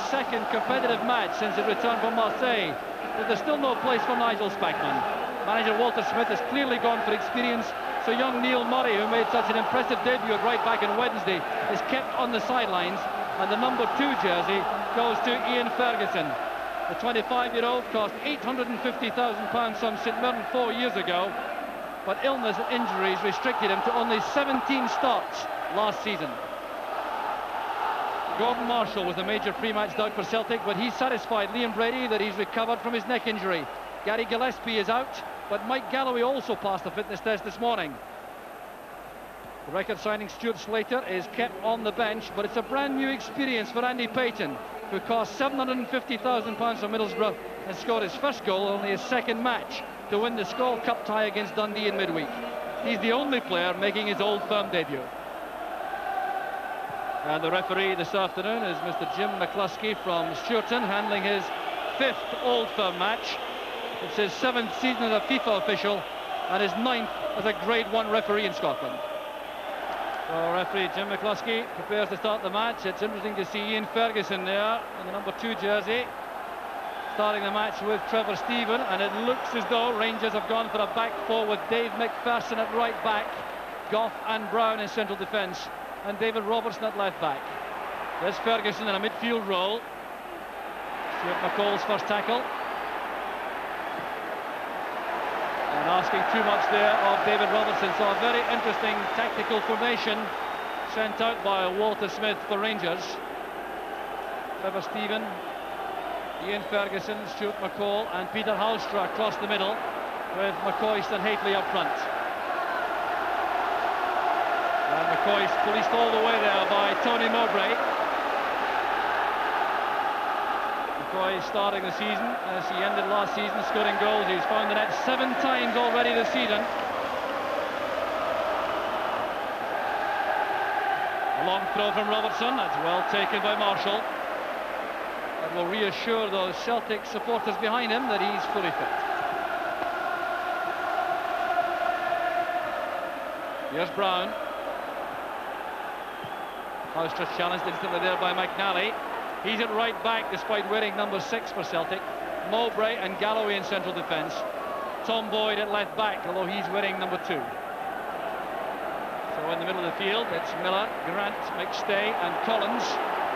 second competitive match since his return from Marseille, but there's still no place for Nigel Spackman. Manager Walter Smith has clearly gone for experience, so young Neil Murray, who made such an impressive debut at right back on Wednesday, is kept on the sidelines, and the number 2 jersey goes to Ian Ferguson. The 25-year-old cost £850,000 from St Mirren 4 years ago, but illness and injuries restricted him to only 17 starts last season. Gordon Marshall was the major pre-match doubt for Celtic, but he's satisfied Liam Brady that he's recovered from his neck injury. Gary Gillespie is out, but Mike Galloway also passed the fitness test this morning. The record signing Stuart Slater is kept on the bench, but it's a brand new experience for Andy Payton, who cost £750,000 from Middlesbrough and scored his first goal, only his second match, to win the Skol Cup tie against Dundee in midweek. He's the only player making his Old Firm debut. And the referee this afternoon is Mr. Jim McCluskey from Stewarton, handling his 5th Old Firm match. It's his 7th season as a FIFA official and his 9th as a Grade 1 referee in Scotland. So referee Jim McCluskey prepares to start the match. It's interesting to see Ian Ferguson there in the number 2 jersey, starting the match with Trevor Steven, and it looks as though Rangers have gone for a back 4 with Dave McPherson at right back, Gough and Brown in central defence, and David Robertson at left back. There's Ferguson in a midfield role. Stuart McCall's first tackle. And asking too much there of David Robertson. So a very interesting tactical formation sent out by Walter Smith for Rangers. Trevor Steven, Ian Ferguson, Stuart McCall and Peter Halstra across the middle, with McCoist and Hateley up front. And McCoist policed all the way there by Tony Mowbray. McCoy starting the season as he ended last season scoring goals. He's found the net 7 times already this season. A long throw from Robertson, that's well taken by Marshall. That will reassure those Celtic supporters behind him that he's fully fit. Here's Brown. Halstra challenged instantly there by McNally. He's at right back despite wearing number 6 for Celtic. Mowbray and Galloway in central defence. Tom Boyd at left back, although he's wearing number 2. So in the middle of the field, it's Miller, Grant, McStay and Collins,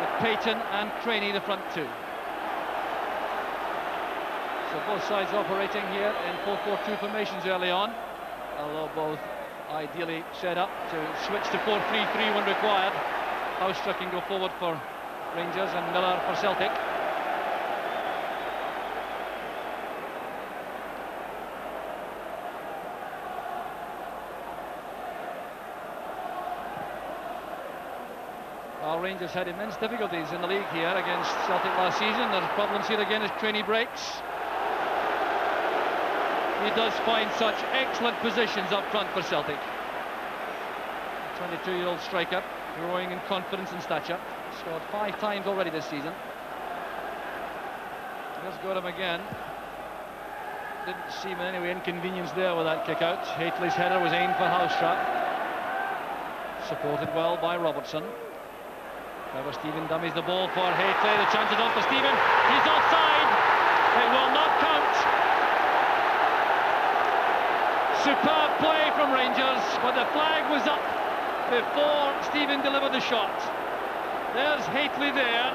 with Payton and Craney the front 2. So both sides operating here in 4-4-2 formations early on, although both ideally set up to switch to 4-3-3 when required. Halstra can go forward for Rangers and Miller for Celtic. Well, Rangers had immense difficulties in the league here against Celtic last season. There's problems here again as Craney breaks. He does find such excellent positions up front for Celtic. 22-year-old striker, growing in confidence and stature. Scored 5 times already this season. Just got him again. Didn't seem in any way inconvenienced there with that kick out. Hateley's header was aimed for Halstra. Supported well by Robertson. Trevor Steven dummies the ball for Hateley. The chance is on for Steven. He's offside. It will not count. Superb play from Rangers, but the flag was up before Steven delivered the shot. There's Hateley there.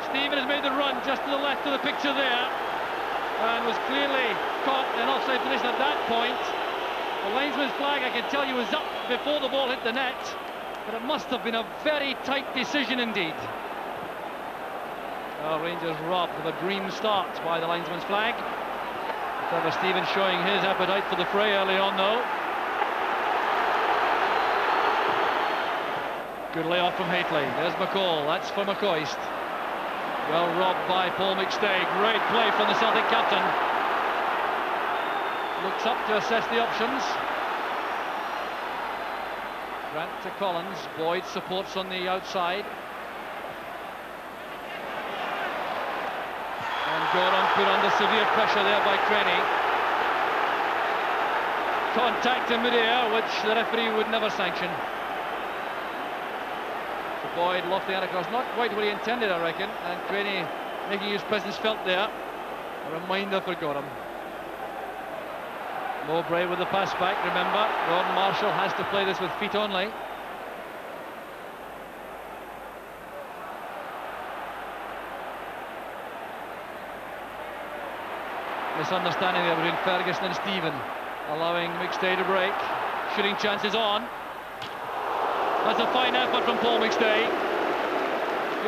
Steven has made the run just to the left of the picture there and was clearly caught in offside position at that point. The linesman's flag, I can tell you, was up before the ball hit the net, but it must have been a very tight decision indeed. Rangers robbed of a dream start by the linesman's flag. Trevor Steven showing his appetite for the fray early on though. Good layoff from Hateley. There's McCall. That's for McCoist. Well robbed by Paul McStay. Great play from the Celtic captain. Looks up to assess the options. Grant to Collins. Boyd supports on the outside. And Goran put under severe pressure there by Craney. Contact in mid-air, which the referee would never sanction. Boyd lofting it across, not quite what he intended, I reckon, and Craney making his presence felt there. A reminder for Gorham. Mowbray with the pass back, remember, Gordon Marshall has to play this with feet only. Misunderstanding there between Ferguson and Stephen, allowing McStay to break. Shooting chances on. That's a fine effort from Paul McStay,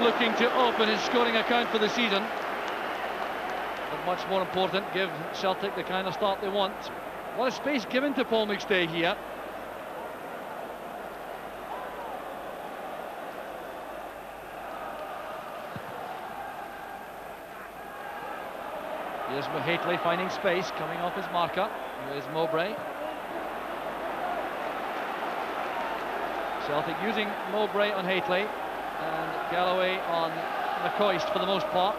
looking to open his scoring account for the season. But much more important, give Celtic the kind of start they want. A lot of space given to Paul McStay here. Here's Mahately finding space, coming off his marker. Here's Mowbray. Celtic using Mowbray on Hately and Galloway on McCoist for the most part.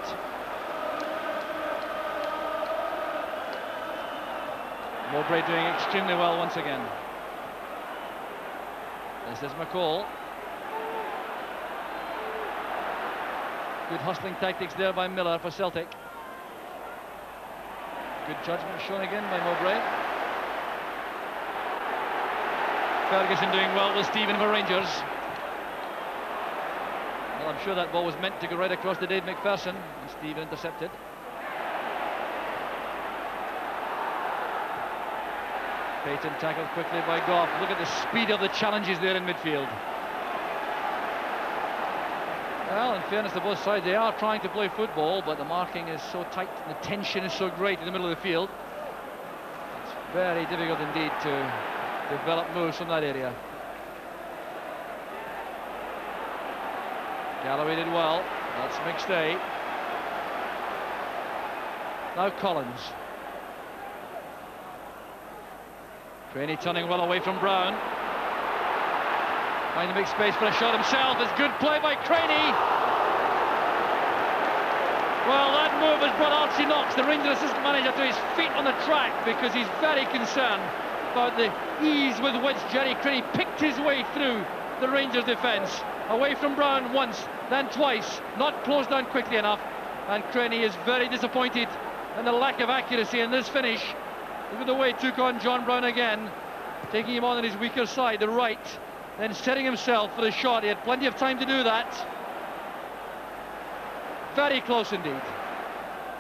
Mowbray doing extremely well once again. This is McCall. Good hustling tactics there by Miller for Celtic. Good judgment shown again by Mowbray. Ferguson doing well with Stephen for Rangers. Well, I'm sure that ball was meant to go right across to Dave McPherson, and Stephen intercepted. Payton tackled quickly by Goff. Look at the speed of the challenges there in midfield. Well, in fairness to both sides, they are trying to play football, but the marking is so tight and the tension is so great in the middle of the field. It's very difficult indeed to develop moves from that area. Galloway did well. That's McStay. Now Collins. Craney turning well away from Brown. Trying to make space for a shot himself. It's good play by Craney. Well, that move has brought Archie Knox, the Rangers assistant manager, to his feet on the track, because he's very concerned about the ease with which Jerry Craney picked his way through the Rangers defence. Away from Brown once, then twice, not closed down quickly enough, and Craney is very disappointed in the lack of accuracy in this finish. Look at the way he took on John Brown again, taking him on his weaker side, the right, then setting himself for the shot. He had plenty of time to do that. Very close indeed.